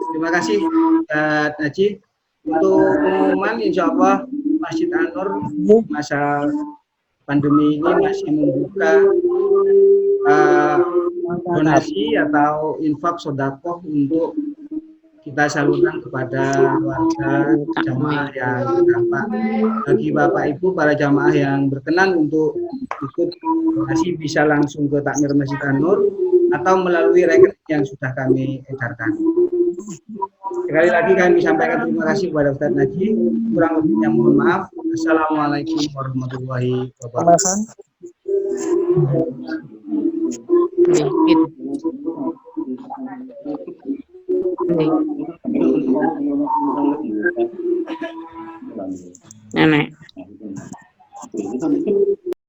Terima kasih Ustadz Najih. Untuk pengumuman, insya Allah Masjid An-Nur masa pandemi ini masih membuka donasi atau infak sodakoh untuk kita salurkan kepada warga jamaah yang terdampak. Bagi Bapak Ibu para jamaah yang berkenan untuk ikut donasi bisa langsung ke Takmir Masjid An-Nur atau melalui rekening yang sudah kami edarkan. Sekali lagi kami sampaikan terima kasih kepada Ustadz Najih. Kurang lebihnya mohon maaf. Assalamualaikum warahmatullahi wabarakatuh. Nenek.